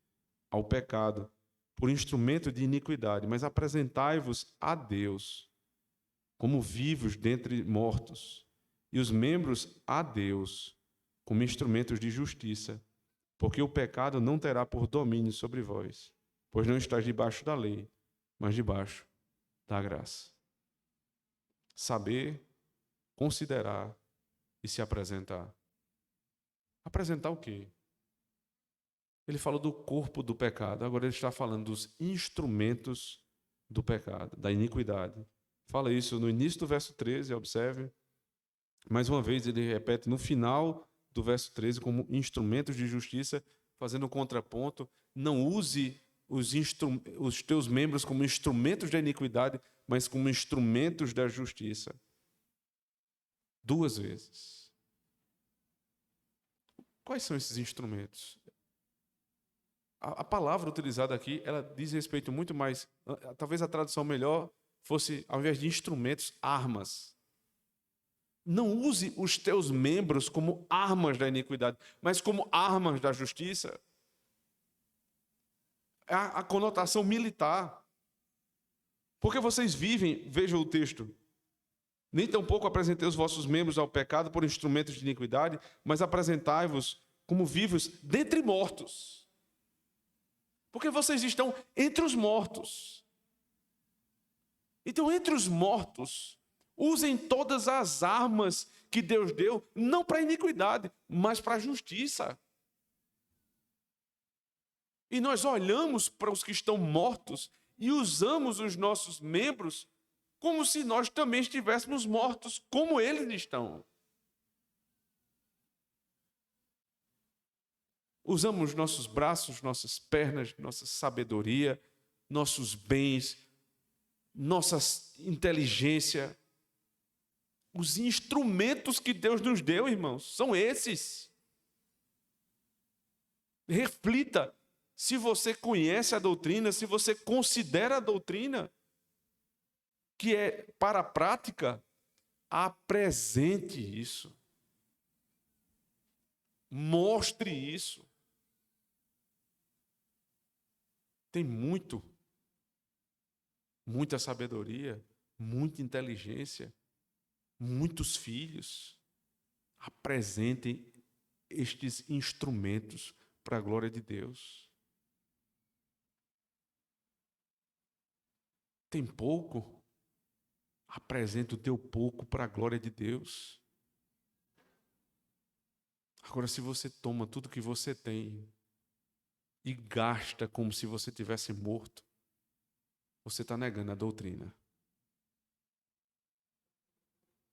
ao pecado por instrumento de iniquidade, mas apresentai-vos a Deus como vivos dentre mortos, e os membros a Deus como instrumentos de justiça, porque o pecado não terá por domínio sobre vós, pois não estáis debaixo da lei, mas debaixo da graça. Saber, considerar e se apresentar. Apresentar o quê? Ele falou do corpo do pecado, agora ele está falando dos instrumentos do pecado, da iniquidade. Fala isso no início do verso 13, observe. Mais uma vez ele repete no final do verso 13 como instrumentos de justiça, fazendo um contraponto. Não use os teus membros como instrumentos da iniquidade, mas como instrumentos da justiça. 2 vezes. Quais são esses instrumentos? A palavra utilizada aqui, ela diz respeito muito mais, talvez a tradução melhor fosse, ao invés de instrumentos, armas. Não use os teus membros como armas da iniquidade, mas como armas da justiça. É a conotação militar. Porque vocês vivem, vejam o texto, nem tampouco apresentei os vossos membros ao pecado por instrumentos de iniquidade, mas apresentai-vos como vivos dentre mortos. Porque vocês estão entre os mortos. Então, entre os mortos, usem todas as armas que Deus deu, não para a iniquidade, mas para a justiça. E nós olhamos para os que estão mortos e usamos os nossos membros como se nós também estivéssemos mortos, como eles estão. Usamos nossos braços, nossas pernas, nossa sabedoria, nossos bens, nossa inteligência. Os instrumentos que Deus nos deu, irmãos, são esses. Reflita se você conhece a doutrina, se você considera a doutrina, que é para a prática, apresente isso. Mostre isso. Tem muita sabedoria, muita inteligência, muitos filhos. Apresentem estes instrumentos para a glória de Deus. Tem pouco? Apresenta o teu pouco para a glória de Deus. Agora, se você toma tudo que você tem e gasta como se você tivesse morto, você está negando a doutrina.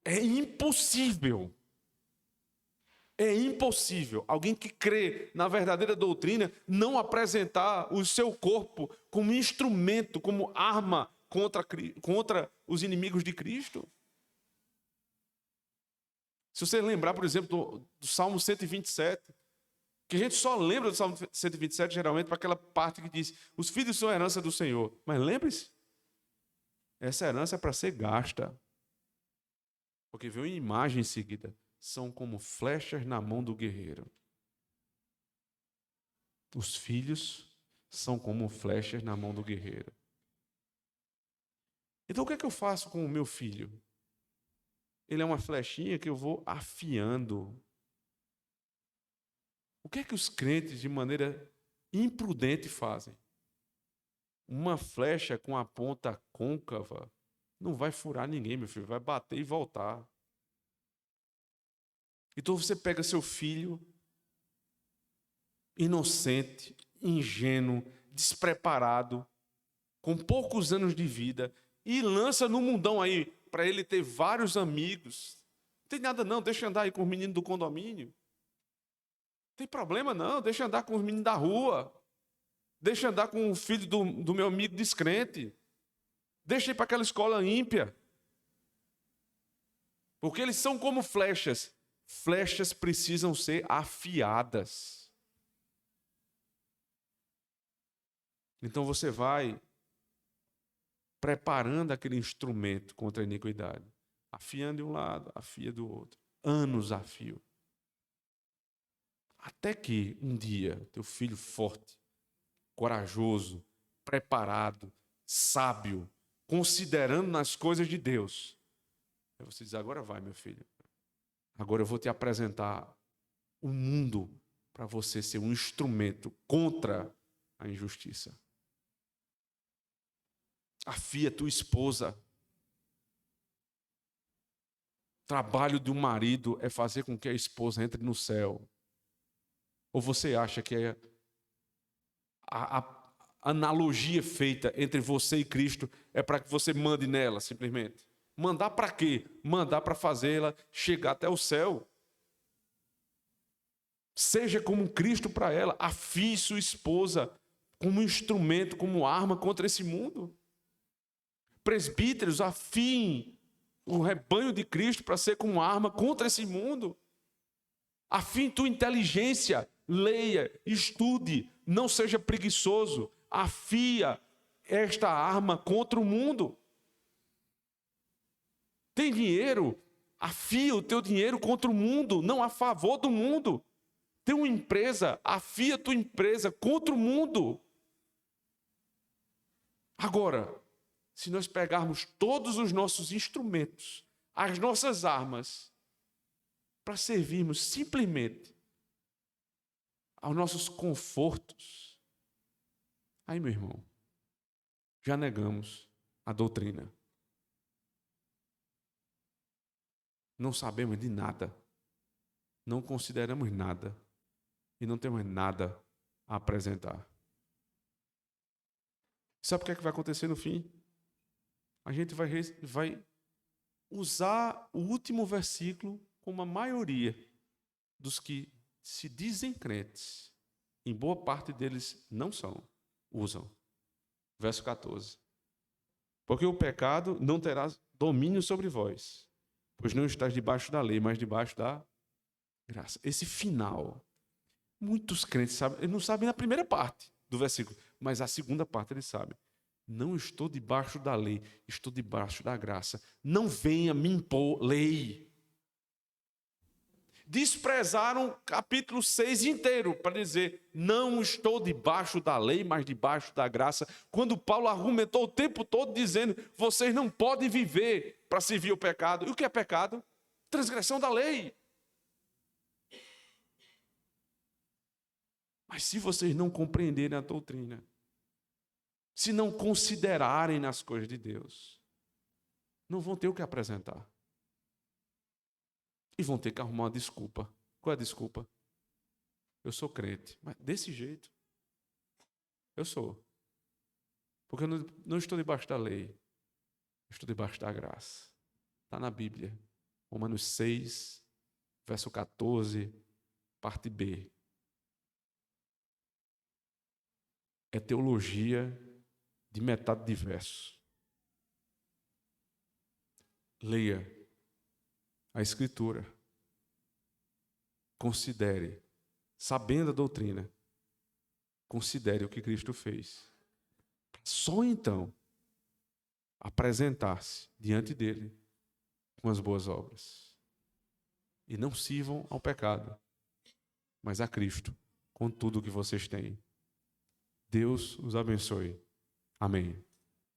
É impossível É impossível alguém que crê na verdadeira doutrina não apresentar o seu corpo como instrumento, como arma contra os inimigos de Cristo. Se você lembrar, por exemplo, do Salmo 127, que a gente só lembra do Salmo 127 geralmente para aquela parte que diz: os filhos são a herança do Senhor. Mas lembre-se, essa herança é para ser gasta. Porque vem uma imagem em seguida. São como flechas na mão do guerreiro. Os filhos são como flechas na mão do guerreiro. Então o que é que eu faço com o meu filho? Ele é uma flechinha que eu vou afiando. O que é que os crentes, de maneira imprudente, fazem? Uma flecha com a ponta côncava não vai furar ninguém, meu filho. Vai bater e voltar. Então você pega seu filho, inocente, ingênuo, despreparado, com poucos anos de vida, e lança no mundão aí para ele ter vários amigos. Não tem nada não, deixa andar aí com os meninos do condomínio. Não tem problema não, deixa andar com os meninos da rua. Deixa andar com o filho do meu amigo descrente. Deixa ir para aquela escola ímpia. Porque eles são como flechas. Flechas precisam ser afiadas. Então você vai preparando aquele instrumento contra a iniquidade. Afiando de um lado, afia do outro. Anos a fio. Até que um dia, teu filho forte, corajoso, preparado, sábio, considerando nas coisas de Deus. Aí você diz: agora vai, meu filho. Agora eu vou te apresentar o mundo para você ser um instrumento contra a injustiça. Afia tua esposa. Trabalho de um marido é fazer com que a esposa entre no céu. Ou você acha que é a analogia feita entre você e Cristo é para que você mande nela, simplesmente? Mandar para quê? Mandar para fazê-la chegar até o céu. Seja como Cristo para ela. Afie sua esposa como instrumento, como arma contra esse mundo. Presbíteros, afiem o rebanho de Cristo para ser como arma contra esse mundo. Afie tua inteligência. Leia, estude, não seja preguiçoso. Afia esta arma contra o mundo. Tem dinheiro? Afia o teu dinheiro contra o mundo, não a favor do mundo. Tem uma empresa? Afia a tua empresa contra o mundo. Agora, se nós pegarmos todos os nossos instrumentos, as nossas armas, para servirmos simplesmente aos nossos confortos, aí, meu irmão, já negamos a doutrina. Não sabemos de nada, não consideramos nada e não temos nada a apresentar. Sabe o que é que vai acontecer no fim? A gente vai usar o último versículo como a maioria dos que se dizem crentes, em boa parte deles não são, usam. Verso 14. Porque o pecado não terá domínio sobre vós, pois não estás debaixo da lei, mas debaixo da graça. Esse final, muitos crentes sabem, eles não sabem na primeira parte do versículo, mas a segunda parte eles sabem. Não estou debaixo da lei, estou debaixo da graça. Não venha me impor lei. Desprezaram capítulo 6 inteiro para dizer: não estou debaixo da lei, mas debaixo da graça. Quando Paulo argumentou o tempo todo dizendo: vocês não podem viver para servir o pecado. E o que é pecado? Transgressão da lei. Mas se vocês não compreenderem a doutrina, se não considerarem nas coisas de Deus, não vão ter o que apresentar. E vão ter que arrumar uma desculpa. Qual é a desculpa? Eu sou crente. Mas desse jeito, eu sou. Porque eu não estou debaixo da lei. Eu estou debaixo da graça. Está na Bíblia. Romanos 6, verso 14 Parte B. É teologia de metade de verso. Leia a Escritura. Considere, sabendo a doutrina, considere o que Cristo fez. Só então apresentar-se diante dele com as boas obras. E não sirvam ao pecado, mas a Cristo, com tudo o que vocês têm. Deus os abençoe. Amém.